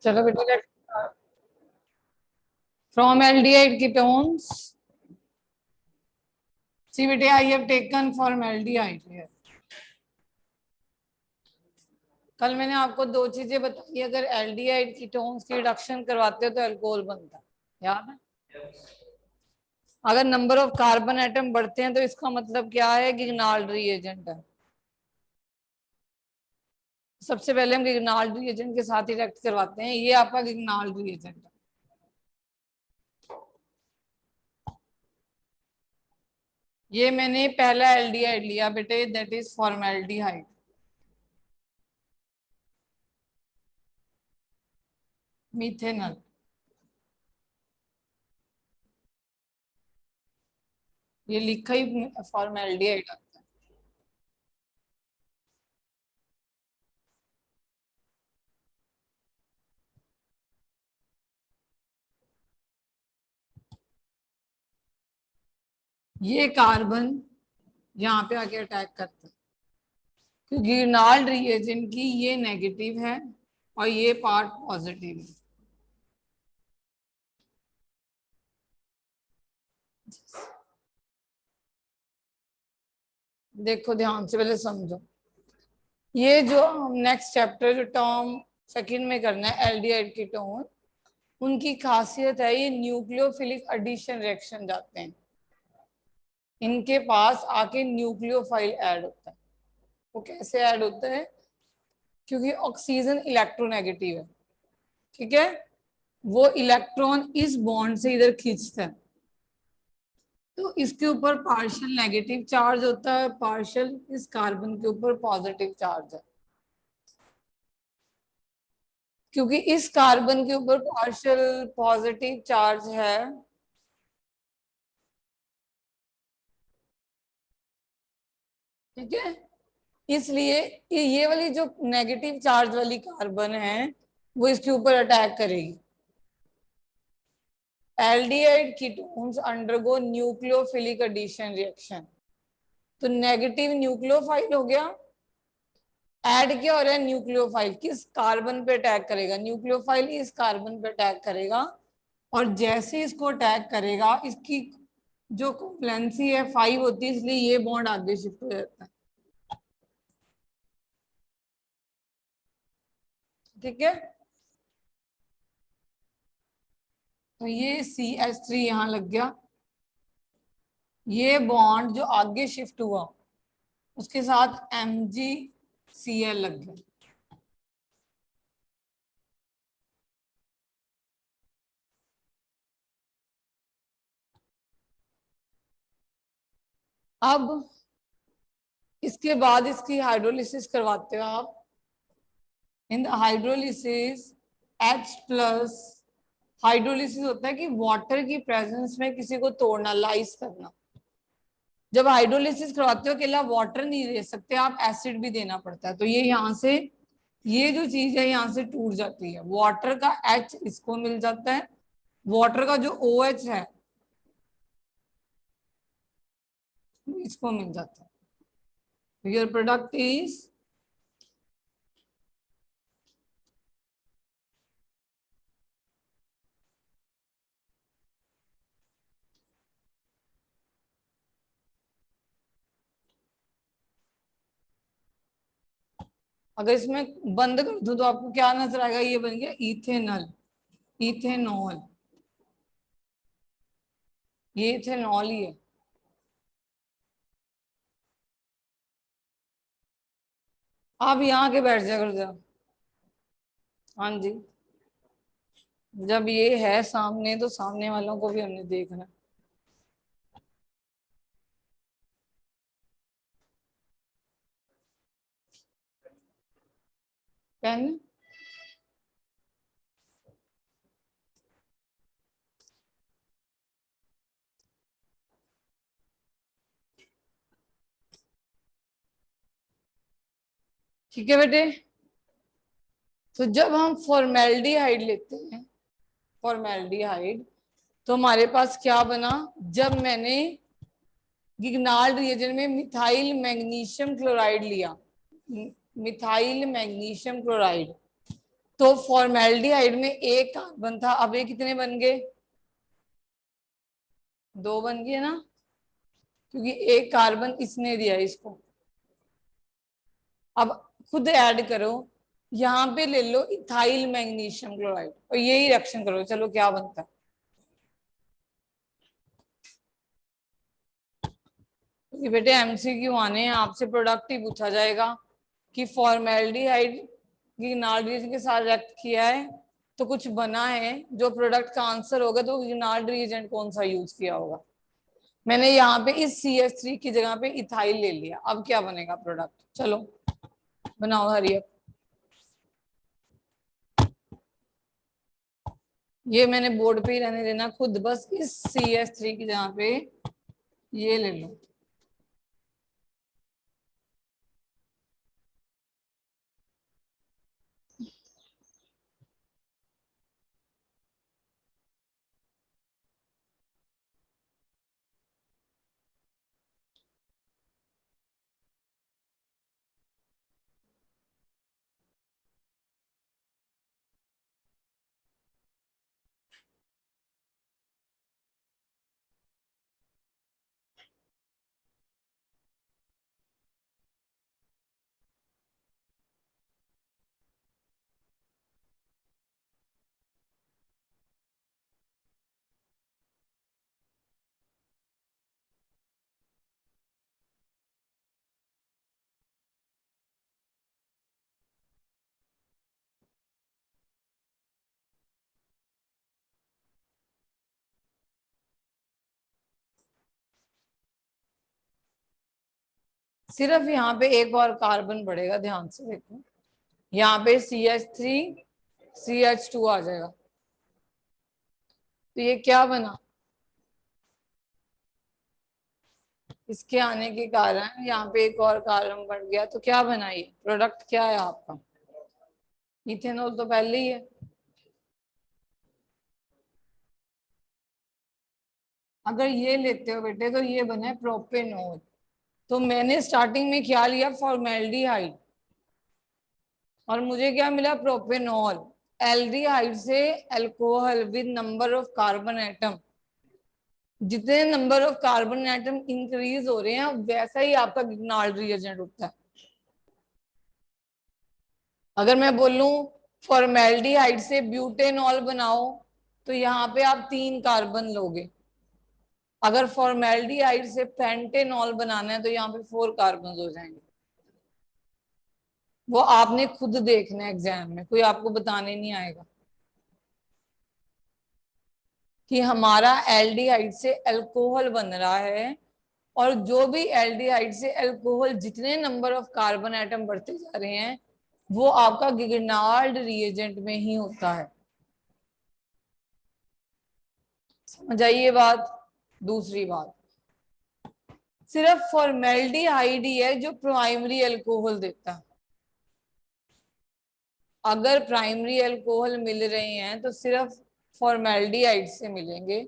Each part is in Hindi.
चलो बेटा लेट्स फ्रॉम एल्डिहाइड कीटोन्स सी बेटे I have taken formaldehyde here. कल मैंने आपको दो चीजें बताई, अगर एल्डिहाइड कीटोन्स की रिडक्शन करवाते हो तो अल्कोहल बनता है, याद है। अगर नंबर ऑफ कार्बन एटम बढ़ते हैं तो इसका मतलब क्या है, गिग्नाल्ड रिएजेंट है। सबसे पहले हम गिग्नाल्ड रिएजेंट के साथ ही रिएक्ट करवाते हैं, ये आपका गिग्नाल्ड रिएजेंट है। ये मैंने पहला एल्डिहाइड लिया बेटे, दैट इज फॉर्मेल्डिहाइड। मिथेनॉल, ये लिखा ही फॉर्मेल्डिहाइड आता है। ये कार्बन यहाँ पे आके अटैक करता है क्योंकि गिग्नाल्ड रिएजेंट की ये नेगेटिव है और ये पार्ट पॉजिटिव है। देखो ध्यान से पहले समझो, ये जो हम नेक्स्ट चैप्टर जो टर्म सेकंड में करना है एल्डिहाइड कीटोन, उनकी खासियत है ये न्यूक्लियोफिलिक एडिशन रिएक्शन जाते हैं, इनके पास आके न्यूक्लियोफाइल ऐड होता है। वो कैसे ऐड होता है, क्योंकि ऑक्सीजन इलेक्ट्रोनेगेटिव है, ठीक है, वो इलेक्ट्रॉन इस बॉन्ड से इधर खींचता है, तो इसके ऊपर पार्शियल नेगेटिव चार्ज होता है, पार्शियल इस कार्बन के ऊपर पॉजिटिव चार्ज है। क्योंकि इस कार्बन के ऊपर पार्शियल पॉजिटिव चार्ज है, ठीक है, इसलिए ये वाली जो नेगेटिव चार्ज वाली कार्बन है वो इसके ऊपर अटैक करेगी। Aldehyde ketones undergo nucleophilic addition reaction, तो नेगेटिव न्यूक्लियोफाइल हो गया, ऐड क्या हो रहा है, न्यूक्लियोफाइल किस कार्बन पे अटैक करेगा, न्यूक्लियोफाइल इस कार्बन पे अटैक करेगा, और जैसे इसको अटैक करेगा इसकी जो कोवैलेंसी है 5 होती है, इसलिए ये बॉन्ड आगे शिफ्ट हो जाता है, ठीक है। तो ये CH3 यहाँ लग गया, ये बॉन्ड जो आगे शिफ्ट हुआ उसके साथ MgCl लग गया। अब इसके बाद इसकी हाइड्रोलिसिस करवाते हो आप। In the hydrolysis H plus, hydrolysis होता है कि वाटर की प्रेजेंस में किसी को तोड़ना, लाइस करना। जब हाइड्रोलिसिस करवाते हो अकेला वाटर नहीं दे सकते आप, एसिड भी देना पड़ता है, तो ये यहाँ से ये जो चीज है यहाँ से टूट जाती है, वाटर का H इसको मिल जाता है, वाटर का जो OH है इसको मिल जाता है। योर प्रोडक्ट इज अगर इसमें बंद कर दूं तो आपको क्या नजर आएगा, ये बन गया इथेनॉल, इथेनॉल, ये इथेनॉल ही है। आप यहाँ के बैठ जा कर जाओ, हाँ जी, जब ये है सामने तो सामने वालों को भी हमने देखना। पेन, ठीक है बेटे। तो जब हम फॉर्मेल्डिहाइड लेते हैं, फॉर्मेल्डिहाइड, तो हमारे पास क्या बना, जब मैंने गिग्नाल्ड रिएजेंट में मिथाइल मैग्नीशियम क्लोराइड लिया, मिथाइल मैग्नीशियम क्लोराइड, तो फॉर्मेल्डिहाइड में एक कार्बन था, अब ये कितने बन गए? 2 बन गए ना, क्योंकि एक कार्बन इसने दिया इसको। अब खुद ऐड करो, यहाँ पे ले लो इथाइल मैग्नीशियम क्लोराइड और यही रिएक्शन करो, चलो क्या बनता है। क्योंकि बेटे एमसीक्यू आने हैं, आपसे प्रोडक्ट ही पूछा जाएगा कि फॉर्मेल्डिहाइड गिग्नार्ड रिएजेंट के साथ रिएक्ट किया है तो कुछ बना है, जो प्रोडक्ट का आंसर होगा तो गिग्नार्ड रिएजेंट कौन सा यूज किया होगा। मैंने यहाँ पे इस CH3 की जगह पे इथाइल ले लिया, अब क्या बनेगा प्रोडक्ट, चलो बनाओ हरियप। ये मैंने बोर्ड पे ही रहने देना खुद, बस इस CH3 की जगह पे ये ले लो। सिर्फ यहाँ पे एक और कार्बन बढ़ेगा, ध्यान से देखो, यहाँ पे CH3 CH2 आ जाएगा, तो ये क्या बना, इसके आने के कारण यहाँ पे एक और कार्बन बढ़ गया, तो क्या बना, ये प्रोडक्ट क्या है आपका, इथेनॉल तो पहले ही है। अगर ये लेते हो बेटे तो ये बना है प्रोपेनॉल। तो मैंने स्टार्टिंग में क्या लिया, फॉर्मेल्डिहाइड, और मुझे क्या मिला, प्रोपेनॉल। एल्डिहाइड से alcohol with number of carbon atom, जितने number of carbon atom increase हो रहे हैं वैसा ही आपका गिग्नार्ड रिएजेंट होता है। अगर मैं बोलूं फॉर्मेल्डिहाइड से ब्यूटेनॉल बनाओ तो यहाँ पे आप 3 कार्बन लोगे। अगर फॉर्मेल्डिहाइड से पेंटेनॉल बनाना है तो यहाँ पे 4 कार्बन हो जाएंगे। वो आपने खुद देखना है एग्जाम में, कोई आपको बताने नहीं आएगा कि हमारा एल्डिहाइड से अल्कोहल बन रहा है, और जो भी एल्डिहाइड से अल्कोहल जितने नंबर ऑफ कार्बन एटम बढ़ते जा रहे हैं वो आपका गिग्नार्ड रिएजेंट में ही होता है। समझ आई ये बात। दूसरी बात, सिर्फ फॉर्मेल्डिहाइड ही है जो प्राइमरी अल्कोहल देता है। अगर प्राइमरी अल्कोहल मिल रहे हैं तो सिर्फ फॉर्मेल्डिहाइड से मिलेंगे,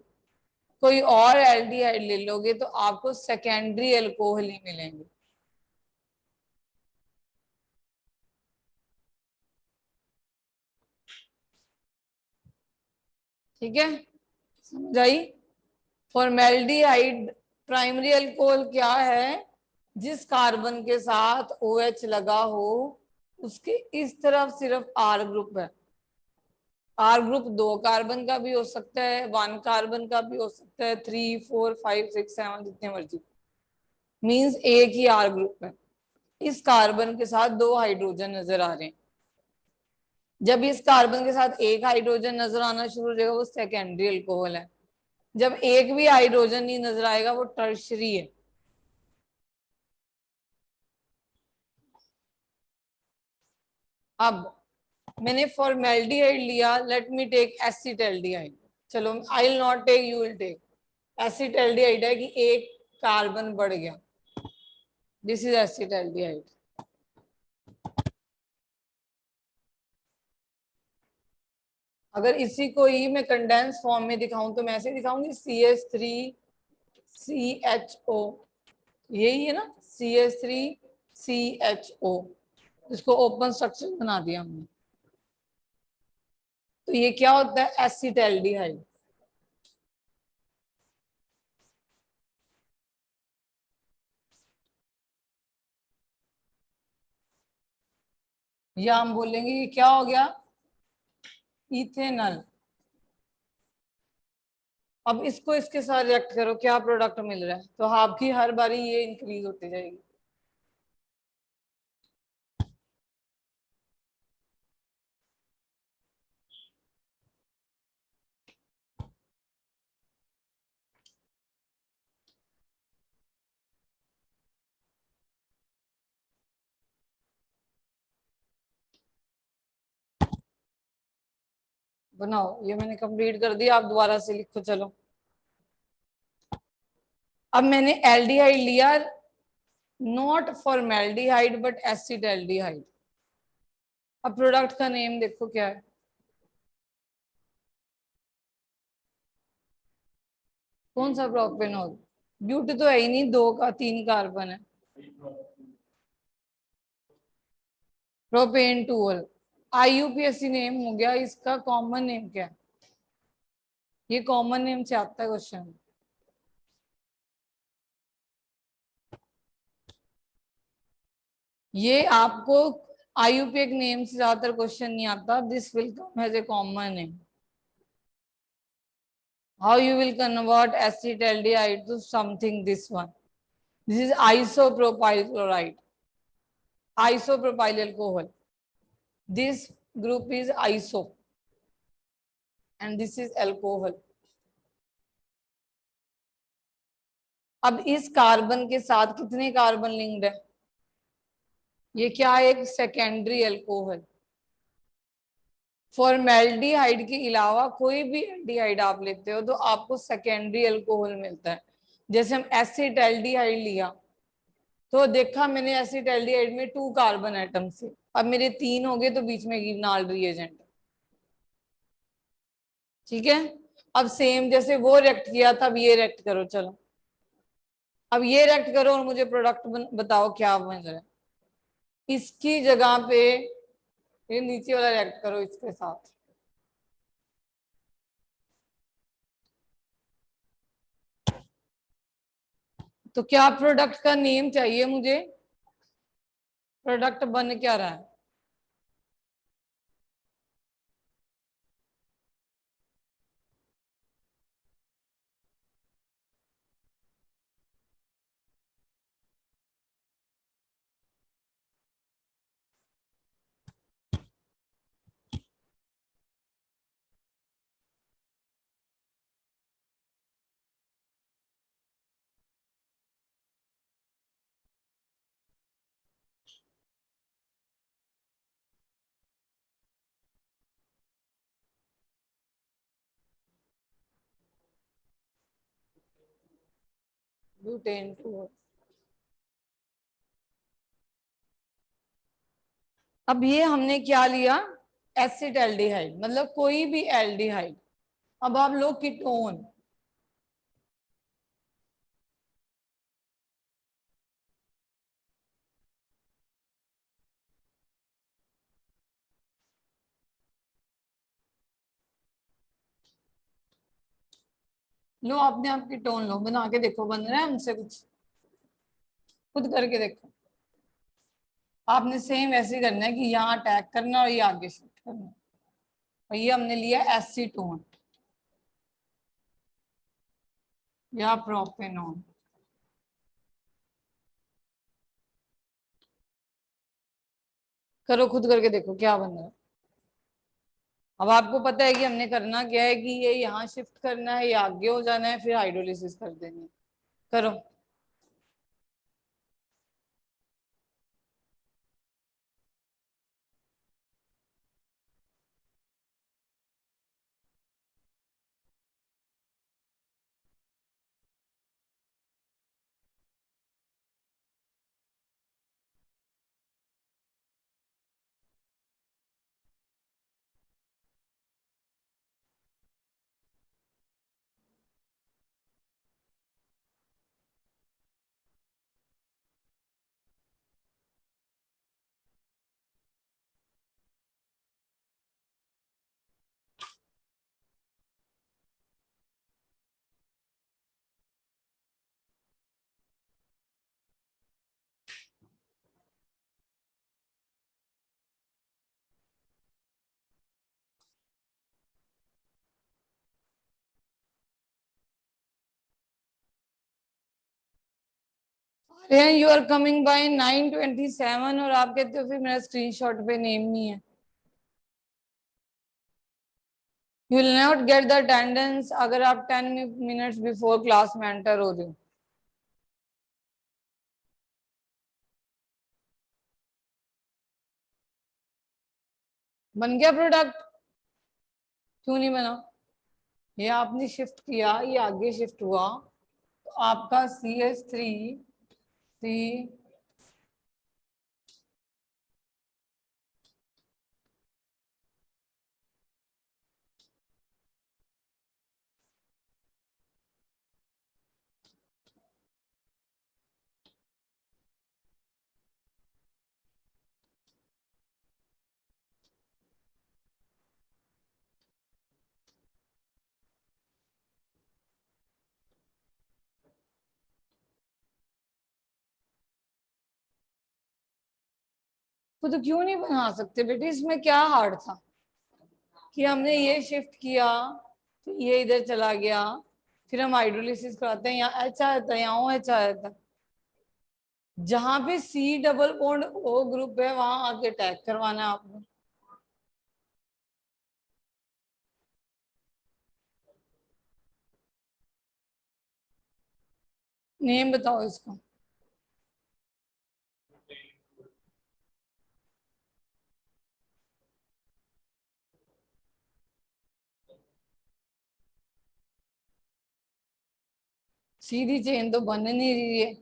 कोई और एल्डिहाइड ले लोगे तो आपको सेकेंडरी अल्कोहल ही मिलेंगे। ठीक है, समझ आई। फॉर्मेल्डिहाइड प्राइमरी अल्कोहल क्या है, जिस कार्बन के साथ OH लगा हो उसके इस तरफ सिर्फ R ग्रुप है। R ग्रुप 2 कार्बन का भी हो सकता है, 1 कार्बन का भी हो सकता है, 3 4 5 6 7 जितने मर्जी, मींस एक ही R ग्रुप है। इस कार्बन के साथ 2 हाइड्रोजन नजर आ रहे हैं। जब इस कार्बन के साथ एक हाइड्रोजन नजर आना शुरू हो जाएगा वो सेकेंडरी अल्कोहल है। जब एक भी हाइड्रोजन नहीं नजर आएगा वो टर्शरी है। अब मैंने फॉर्मेल्डिहाइड लिया, लेट मी टेक एसिटल्डिहाइड। चलो I will not take, you will take. Acetaldehyde है कि एक कार्बन बढ़ गया, दिस इज एसिटल्डिहाइड। अगर इसी को ही मैं कंडेंस फॉर्म में दिखाऊं तो मैं ऐसे दिखाऊंगी CH3CHO, यही है ना CH3CHO, इसको ओपन स्ट्रक्चर बना दिया हमने। तो ये क्या होता है, एसिटाल्डिहाइड। या हम बोलेंगे ये क्या हो गया, इथेनॉल। अब इसको इसके साथ रिएक्ट करो, क्या प्रोडक्ट मिल रहा है, तो आपकी हर बारी ये इंक्रीज होती जाएगी। बनाओ, ये मैंने कंप्लीट कर दिया, आप दोबारा से लिखो चलो। अब मैंने एल्डिहाइड लिया, नॉट फॉर्मेल्डिहाइड बट एसिटाल्डिहाइड। अब प्रोडक्ट का नेम देखो क्या है, कौन सा प्रोपेनॉल। ब्यूट तो है ही नहीं, दो का तीन कार्बन है। Propane tool. आईयूपीएससी नेम हो गया, इसका कॉमन नेम क्या है, ये कॉमन नेम से आता है क्वेश्चन। ये आपको आईयूपीए के नेम से ज्यादातर क्वेश्चन नहीं आता, this will come as a common name. How you will convert acetaldehyde to something, this one. This is isopropyl chloride, isopropyl alcohol. This group is iso and this is alcohol. अब इस कार्बन के साथ कितने कार्बन लिंक्ड है, ये क्या है, एक सेकेंडरी अल्कोहल। फॉर्मेल्डिहाइड के अलावा कोई भी एल्डिहाइड आप लेते हो तो आपको सेकेंडरी अल्कोहल मिलता है। जैसे हम एसिटाल्डिहाइड लिया तो देखा मैंने एसिटाल्डिहाइड में 2 कार्बन एटम से, अब मेरे 3 हो गए तो बीच में गिबनाल रिएजेंट। ठीक है, अब सेम जैसे वो रेक्ट किया था, अब ये रेक्ट करो चलो। अब ये रेक्ट करो और मुझे प्रोडक्ट बताओ क्या बन रहा है। इसकी जगह पे ये नीचे वाला रेक्ट करो इसके साथ। तो क्या प्रोडक्ट का नेम चाहिए मुझे, प्रोडक्ट बन क्या रहा है। Butane two. अब ये हमने क्या लिया, एसिटाल्डिहाइड, मतलब कोई भी एल्डिहाइड। अब आप लो कीटोन, लो अपने आप कीटोन लो, बना के देखो बन रहा है उनसे कुछ, खुद करके देखो। आपने सेम ऐसे ही करना है कि यहाँ अटैक करना और ये आगे शिफ्ट करना। और ये हमने लिया एसीटोन या प्रोपेनॉन। करो खुद करके देखो क्या बन रहा है। अब आपको पता है कि हमने करना क्या है, कि ये यहाँ शिफ्ट करना है, ये आगे हो जाना है, फिर हाइड्रोलिसिस कर देनी है। करो। यू आर कमिंग बाय 9:27 और आप कहते हो फिर मेरा स्क्रीनशॉट पे नेम नहीं है। You will not get the attendance अगर आप 10 मिनट्स बिफोर क्लास में एंटर हो रहे हो। बन गया प्रोडक्ट? क्यों नहीं बना? ये आपने शिफ्ट किया, ये आगे शिफ्ट हुआ, तो आपका CS3 तो क्यों नहीं बना सकते बेटे? इसमें क्या हार्ड था कि हमने ये शिफ्ट किया तो ये इधर चला गया, फिर हम हाइड्रोलिसिस कराते हैं, यहाँ एच आ जाता है, यहाँ ओ एच आ जाता है। जहां पे C double bond O group है वहां आके अटैक करवाना है आपने। नेम बताओ इसका। सीधी चेन तो बन नहीं रही है।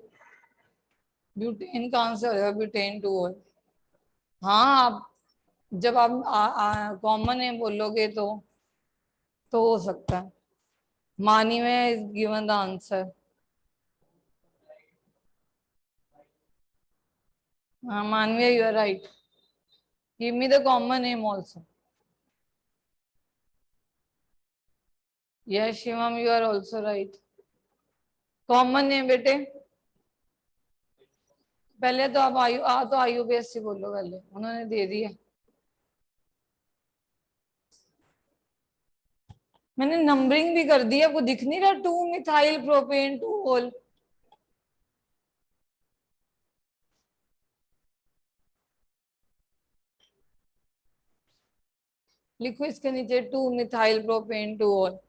ब्यूटेन कहाँ से होगा? ब्यूटेन 2 है। हाँ, आप जब आप कॉमन है बोलोगे तो हो सकता है। मानी में इज गिवन द आंसर। हाँ Manviya, you are right. Give me the common name also. Yes Shivam, you are also right. Common name बेटे, पहले तो आप IUPAC बोलो, पहले उन्होंने दे दिया। मैंने नंबरिंग भी कर दी, आपको दिख नहीं रहा? 2 मिथाइल प्रोपेन 2 होल। लिखो इसके नीचे 2 मिथाइल प्रोपेन 2 होल।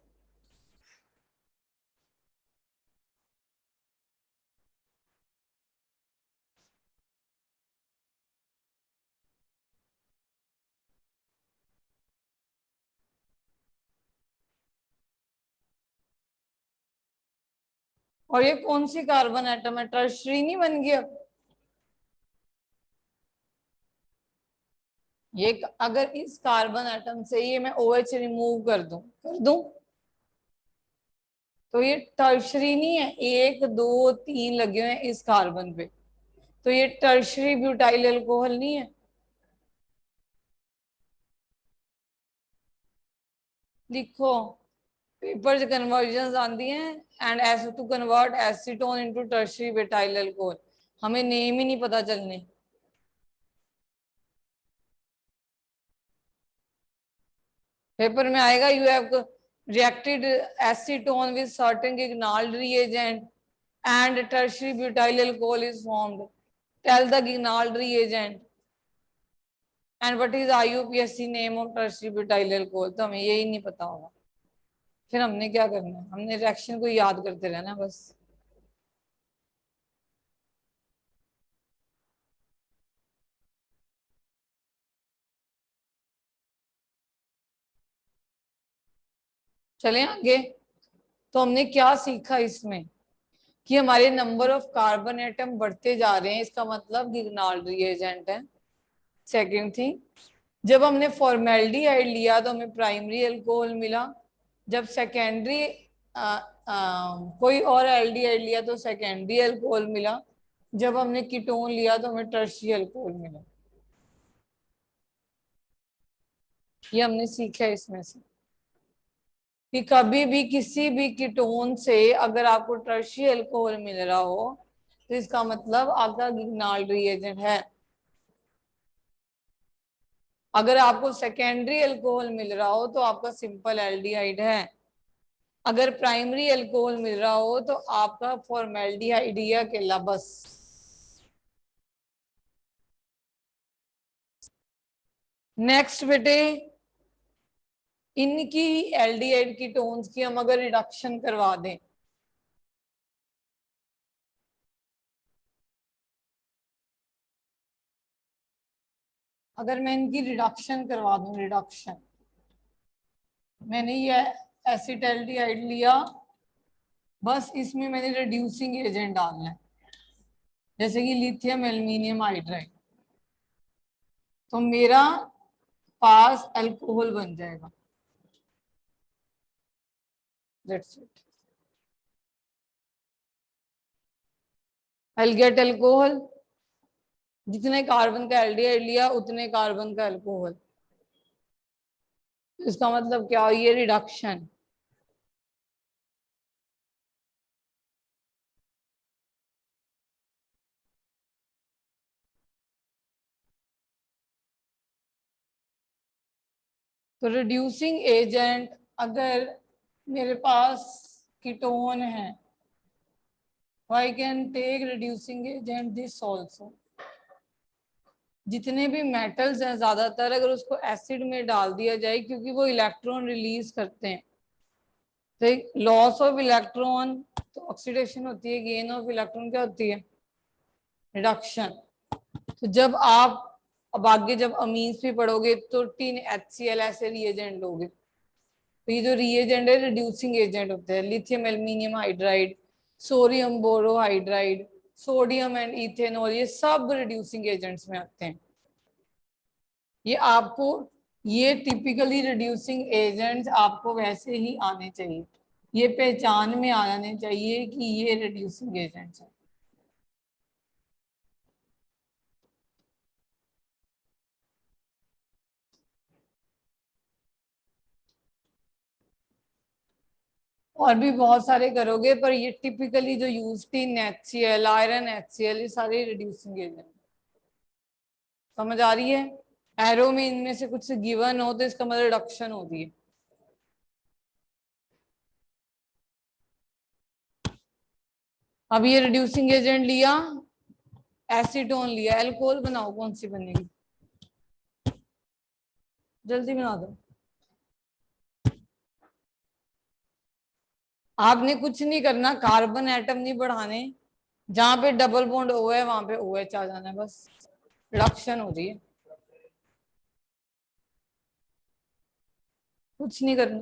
और ये कौन सी कार्बन एटम है? टर्शरी नहीं बन गया? ये अगर इस कार्बन एटम से ये मैं OH रिमूव कर दूं तो ये टर्शरी नहीं है। 1 2 3 लगे हुए हैं इस कार्बन पे, तो ये टर्शरी ब्यूटाइल अल्कोहल नहीं है। लिखो, पेपर कन्वर्जन आती हैं and as to convert acetone into tertiary butyl alcohol. हमें नेम ही नहीं पता चलने। पेपर में आएगा you have reacted acetone with certain Grignard reagent and tertiary butyl alcohol is formed. Tell the Grignard reagent and what is IUPAC name of tertiary butyl alcohol। तो हमें यही नहीं पता होगा, फिर हमने क्या करना है? हमने रिएक्शन को याद करते रहना बस। चलें आगे। तो हमने क्या सीखा इसमें कि हमारे नंबर ऑफ कार्बन एटम बढ़ते जा रहे हैं, इसका मतलब गिग्नाल्ड रिएजेंट है। सेकेंड थिंग, जब हमने फॉर्मेल्डिहाइड लिया तो हमें प्राइमरी अल्कोहल मिला। जब सेकेंडरी कोई और एल्डिहाइड लिया तो सेकेंडरी अल्कोहल मिला। जब हमने कीटोन लिया तो हमें टर्शियरी अल्कोहल मिला। ये हमने सीखा है इसमें से कि कभी भी किसी भी कीटोन से अगर आपको टर्शियरी अल्कोहल मिल रहा हो तो इसका मतलब आपका गिग्नाल्ड रिएजेंट है। अगर आपको सेकेंडरी अल्कोहल मिल रहा हो तो आपका सिंपल एल्डिहाइड है। अगर प्राइमरी अल्कोहल मिल रहा हो तो आपका फॉर्मेल्डिहाइड ही अकेला बस। नेक्स्ट बेटे, इनकी एल्डिहाइड कीटोन्स की हम अगर रिडक्शन करवा दें, अगर मैं इनकी रिडक्शन करवा दूं, रिडक्शन, मैंने ये एसिटाल्डिहाइड लिया, बस इसमें मैंने रिड्यूसिंग एजेंट डालना है, जैसे कि लिथियम एल्यूमिनियम हाइड्राइड, तो मेरा पास अल्कोहल बन जाएगा। That's it, I'll get alcohol. जितने कार्बन का एल्डिहाइड लिया उतने कार्बन का अल्कोहल, इसका मतलब क्या, ये रिडक्शन। तो रिड्यूसिंग एजेंट, अगर मेरे पास कीटोन है, I can take reducing agent this also. जितने भी मेटल्स हैं ज्यादातर, अगर उसको एसिड में डाल दिया जाए, क्योंकि वो इलेक्ट्रॉन रिलीज करते हैं, तो लॉस ऑफ इलेक्ट्रॉन तो ऑक्सीडेशन होती है, गेन ऑफ इलेक्ट्रॉन क्या होती है, रिडक्शन। तो जब आप अब आगे जब अमीन्स भी पढ़ोगे तो टीन HCl ऐसे रिएजेंट लोगे, तो ये जो रिएजेंट है रिड्यूसिंग एजेंट होते हैं, lithium aluminium hydride, sodium borohydride, sodium and ethanol, ये सब रिड्यूसिंग एजेंट्स में आते हैं। ये आपको, ये टिपिकली रिड्यूसिंग एजेंट्स आपको वैसे ही आने चाहिए, ये पहचान में आ जाने चाहिए कि ये रिड्यूसिंग एजेंट्स है। और भी बहुत सारे करोगे, पर ये टिपिकली जो use tin HCl, iron HCl, ये सारे रिड्यूसिंग एजेंट। समझ आ रही है? एरो में इनमें से कुछ गिवन हो तो इसका मतलब रिडक्शन होती है। अब ये रिड्यूसिंग एजेंट लिया, एसीटोन लिया, एल्कोहल बनाओ, कौन सी बनेगी, जल्दी बना दो। आपने कुछ नहीं करना, कार्बन एटम नहीं बढ़ाने, जहां पे डबल बॉन्ड O है वहां पे OH आ जाना है, बस रिडक्शन हो रही है, कुछ नहीं करना।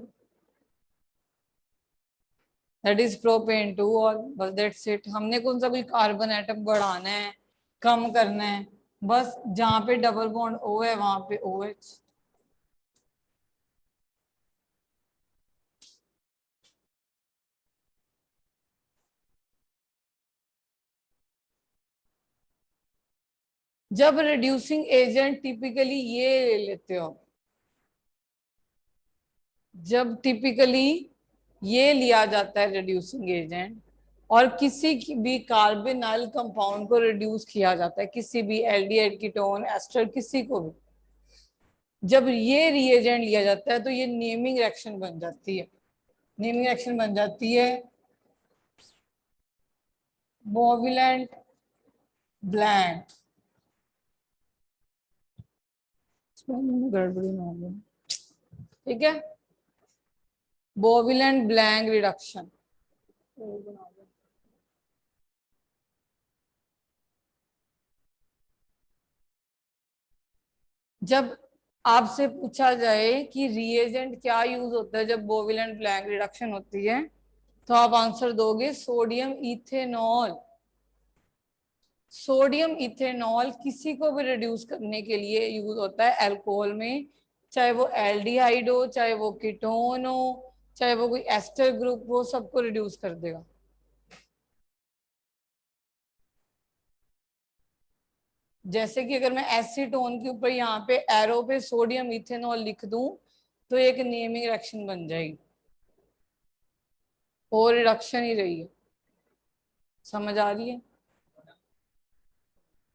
दैट इज प्रोपेन टू, और बस दैट्स इट। हमने कौन सा कोई कार्बन एटम बढ़ाना है, कम करना है, बस जहां पे डबल बॉन्ड O है वहां पे OH। जब रिड्यूसिंग एजेंट टिपिकली ये ले लेते हो, जब टिपिकली ये लिया जाता है रिड्यूसिंग एजेंट, और किसी की भी कार्बोनाइल कंपाउंड को रिड्यूस किया जाता है, किसी भी एल्डिहाइड कीटोन एस्टर किसी को भी, जब ये रिएजेंट लिया जाता है तो ये नेमिंग रिएक्शन बन जाती है। नेमिंग रिएक्शन बन जाती है बोविलेंट ब्लैंक, गड़बड़ी ना हो, ठीक है, बोविलेंट ब्लैंक रिडक्शन। जब आपसे पूछा जाए कि रिएजेंट क्या यूज होता है जब बोविलेंट ब्लैंक रिडक्शन होती है, तो आप आंसर दोगे सोडियम इथेनॉल। सोडियम इथेनॉल किसी को भी रिड्यूस करने के लिए यूज होता है अल्कोहल में, चाहे वो एल्डिहाइड हो, चाहे वो कीटोन हो, चाहे वो कोई एस्टर ग्रुप हो, सबको रिड्यूस कर देगा। जैसे कि अगर मैं एसीटोन के ऊपर यहाँ पे एरो पे सोडियम इथेनॉल लिख दूं, तो एक नेमिंग रिएक्शन बन जाएगी, और रिडक्शन ही रही है। समझ आ रही है?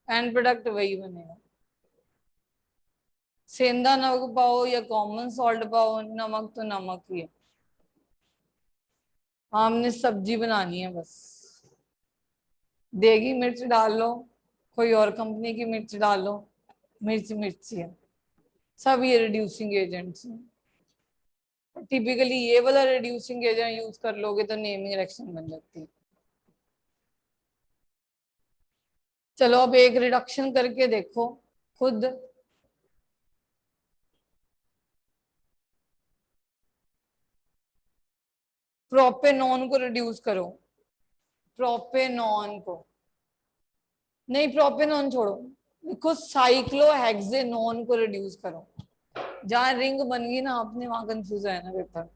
एंड प्रोडक्ट वही बनेगा। सेंधा नमक पाओ या कॉमन सॉल्ट पाओ, नमक तो नमक ही है। हमने सब्जी बनानी है बस, देगी मिर्च डाल लो, कोई और कंपनी की मिर्च डाल लो, मिर्च मिर्ची है। सब ये रिड्यूसिंग एजेंट्स हैं। टिपिकली ये वाला रिड्यूसिंग एजेंट यूज कर लोगे तो नेमिंग रिएक्शन बन जाती है। चलो अब एक रिडक्शन करके देखो खुद। प्रोपेनॉन को रिड्यूस करो, प्रोपेनॉन को नहीं, प्रोपेनॉन छोड़ो, देखो साइक्लोहेक्सेनोन को रिड्यूस करो। जहां रिंग बन गई ना आपने वहां कंफ्यूज है ना पेपर।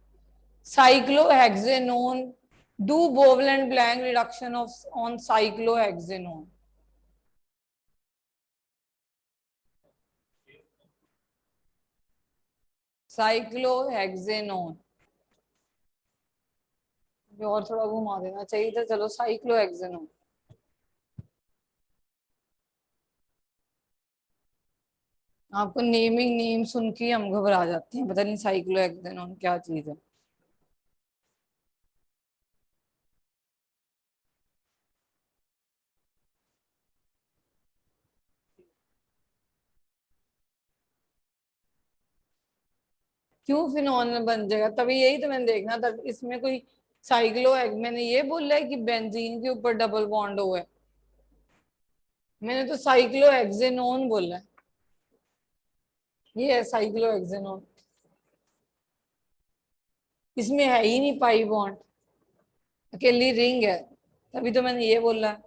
साइक्लोहेक्सेनोन, डू बोवलेंट blank reduction of on cyclohexanone. Cyclohexanone और थोड़ा घुमा देना चाहिए था। चलो साइक्लोहेक्सेनोन। आपको नेमिंग नेम सुन के हम घबरा जाते हैं, पता नहीं साइक्लोहेक्सेनोन क्या चीज है। क्यों फिनोल बन जाएगा, तभी यही तो मैंने देखना था इसमें कोई साइक्लो। मैंने ये बोला है कि बेंजीन के ऊपर डबल बॉन्ड हुआ है, मैंने तो साइक्लोहेक्सेनोन बोला है। ये है साइक्लोहेक्सेनोन, इसमें है ही नहीं पाई बॉन्ड, अकेली रिंग है, तभी तो मैंने ये बोला है।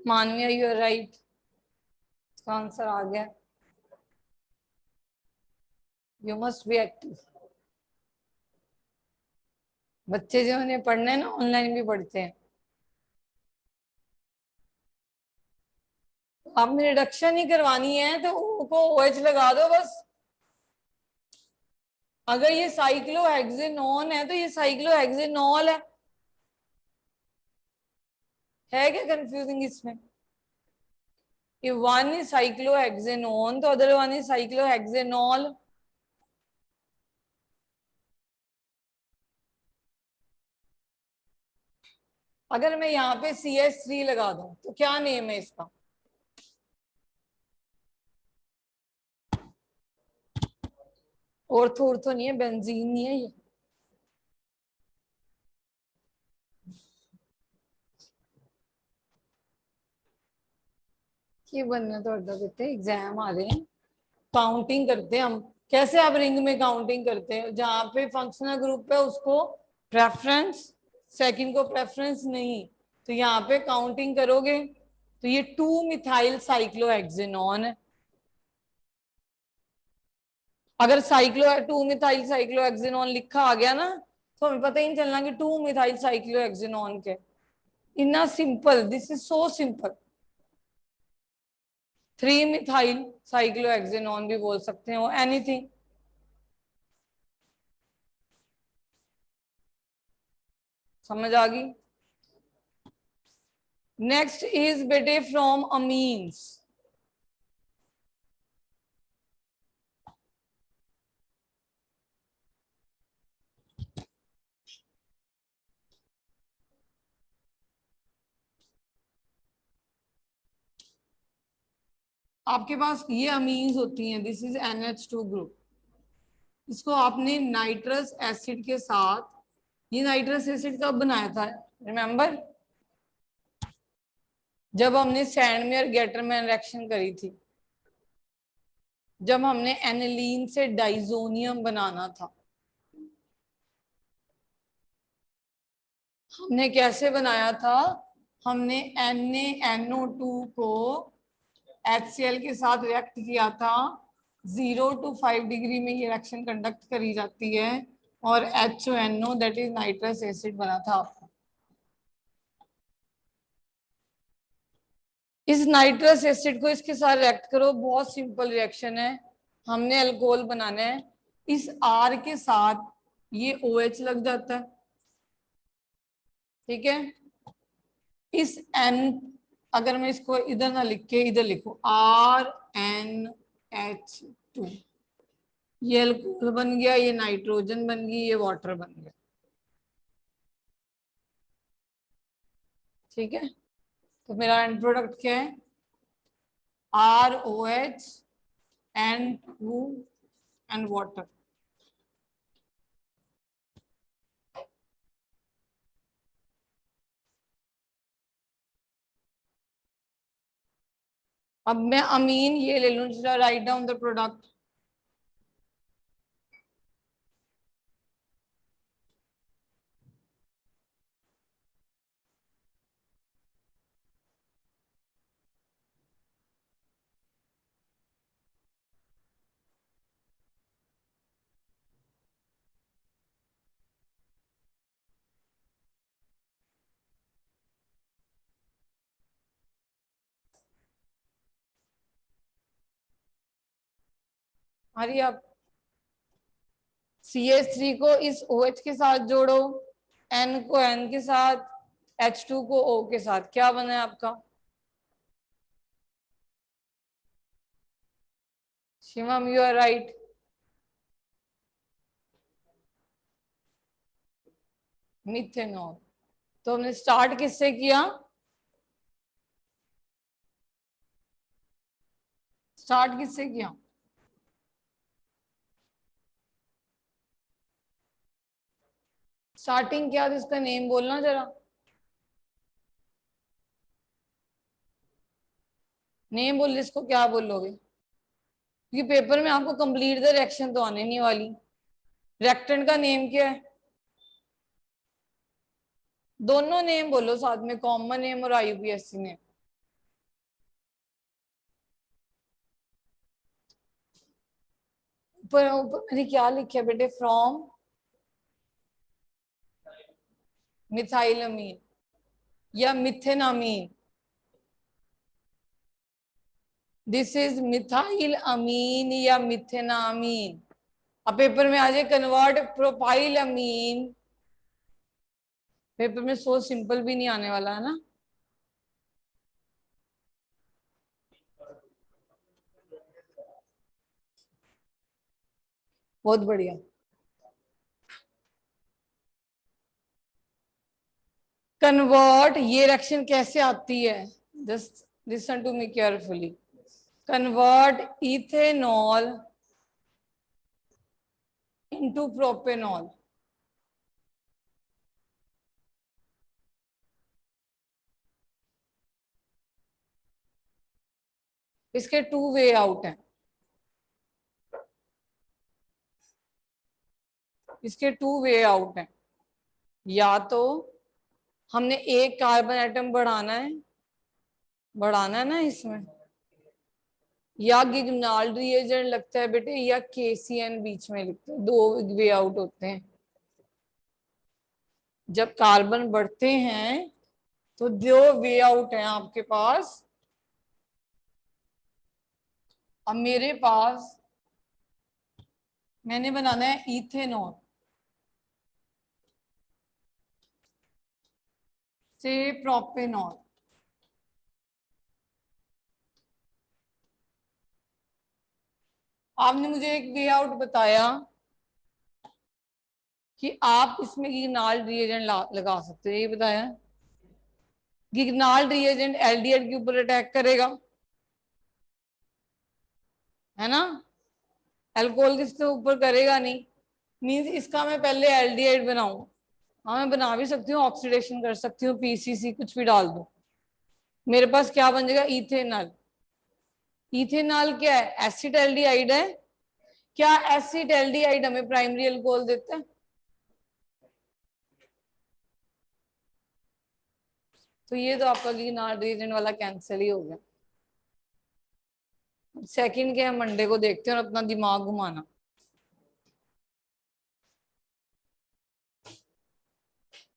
मानवीय यू आर राइट, इसका आंसर आ गया। You must be active. बच्चे जो उन्हें पढ़ना है ना ऑनलाइन भी पढ़ते हैं। आपने रिडक्शन ही करवानी है तो ओ को OH लगा दो बस। अगर ये साइक्लोहेक्सेनोन है तो ये साइक्लोहेक्सेनॉल है क्या कंफ्यूजिंग इसमें? If one is cyclohexanone, तो other one is cyclohexanol. अगर मैं यहाँ पे CH3 लगा दूं तो क्या नेम है इसका? ऑर्थो ऑर्थो नहीं है, बेंजीन नहीं है ये बनना तो अड्डा देते एग्जाम आ रहे हैं। काउंटिंग करते हैं हम। कैसे आप रिंग में काउंटिंग करते हैं? जहां पे फंक्शनल ग्रुप है उसको प्रेफरेंस, सेकंड को प्रेफरेंस नहीं, तो यहाँ पे काउंटिंग करोगे तो ये 2 मिथाइल साइक्लोहेक्सेनॉन है। अगर 2 मिथाइल साइक्लोहेक्सेनॉन लिखा आ गया ना तो हमें पता ही नहीं चलना कि 2 मिथाइल साइक्लोहेक्सेनॉन के। इतना simple, this is so simple. 3 methyl cyclohexanone भी बोल सकते हैं, वो एनीथिंग। समझ आ गई? नेक्स्ट इज बेटे फ्रॉम अमीन्स। आपके पास ये अमीन्स होती हैं, दिस इज NH2 ग्रुप। इसको आपने नाइट्रस एसिड के साथ, ये नाइट्रस एसिड कब बनाया था रिमेम्बर? जब हमने सैंडमेयर गेटरमैन रिएक्शन करी थी, जब हमने एनिलीन से डाइजोनियम बनाना था। हमने कैसे बनाया था? हमने NaNO2 को HCl के साथ रिएक्ट किया था। 0 to 5 डिग्री में ये रिएक्शन कंडक्ट करी जाती है और HONO that is nitrous acid बना था। इस नाइट्रस एसिड को इसके साथ रिएक्ट करो, बहुत सिंपल रिएक्शन है। हमने अल्कोहल बनाना है, इस R के साथ ये OH लग जाता है, ठीक है। इस N, अगर मैं इसको इधर ना लिख के इधर लिखूं RNH2, ये अल्कोहल बन गया, ये नाइट्रोजन बन गई, ये वाटर बन गया, ठीक है। तो मेरा एंड प्रोडक्ट क्या है? ROH N2 and water. अब मैं अमीन ये ले लूं, राइट डाउन द प्रोडक्ट। अरे अब CH3 को इस OH के साथ जोड़ो, N को N के साथ, H2 को O के साथ, क्या बना है आपका? Shivam you are right. Methanol. तो हमने स्टार्ट किससे किया? स्टार्ट किससे किया? स्टार्टिंग क्या था, इसका नेम बोलना जरा, नेम बोल, इसको क्या बोलोगे? क्योंकि पेपर में आपको कंप्लीट द रिएक्शन तो आने नहीं वाली। रिएक्टेंट का नेम क्या है? दोनों नेम बोलो साथ में, कॉमन नेम और IUPAC नेम। ऊपर ऊपर मैंने क्या लिखा बेटे? फ्रॉम मिथाइलमीन या मिथेनामीन। दिस इज मिथाइल अमीन या मिथेनामीन। अब पेपर में आ जाए कन्वर्ट प्रोपाइल अमीन, पेपर में सो सिंपल भी नहीं आने वाला है ना। बहुत बढ़िया। कन्वर्ट ये रिएक्शन कैसे आती है? Just listen to me carefully. Convert ethanol into propanol. इसके टू वे आउट हैं। इसके टू वे आउट हैं। या तो हमने एक कार्बन एटम बढ़ाना है ना इसमें, या गिगनाल्ड रिएजेंट लगता है बेटे, या KCN बीच में लिखते हैं। दो वे आउट होते हैं। जब कार्बन बढ़ते हैं तो दो वे आउट हैं आपके पास। अब मेरे पास मैंने बनाना है इथेनॉल से प्रोपेनॉल। आपने मुझे एक वे आउट बताया कि आप इसमें गिगनाल्ड रिएजेंट लगा सकते हो, ये बताया। गिगनाल्ड रिएजेंट एल्डिहाइड के ऊपर अटैक करेगा, है ना। अल्कोहल किसके ऊपर करेगा नहीं। मींस इसका मैं पहले एल्डिहाइड बनाऊं। हाँ मैं बना भी सकती हूँ, ऑक्सीडेशन कर सकती हूँ, PCC कुछ भी डाल दो। मेरे पास क्या बन जाएगा? इथेनॉल। इथेनॉल क्या है? एसिटाल्डिहाइड है। क्या एसिटाल्डिहाइड हमें प्राइमरी अल्कोहल देता है? तो ये तो आपका गिगनाल्ड रिएजेंट वाला कैंसिल ही हो गया। सेकंड के हम मंडे को देखते हैं और अपना दिमाग घुमाना।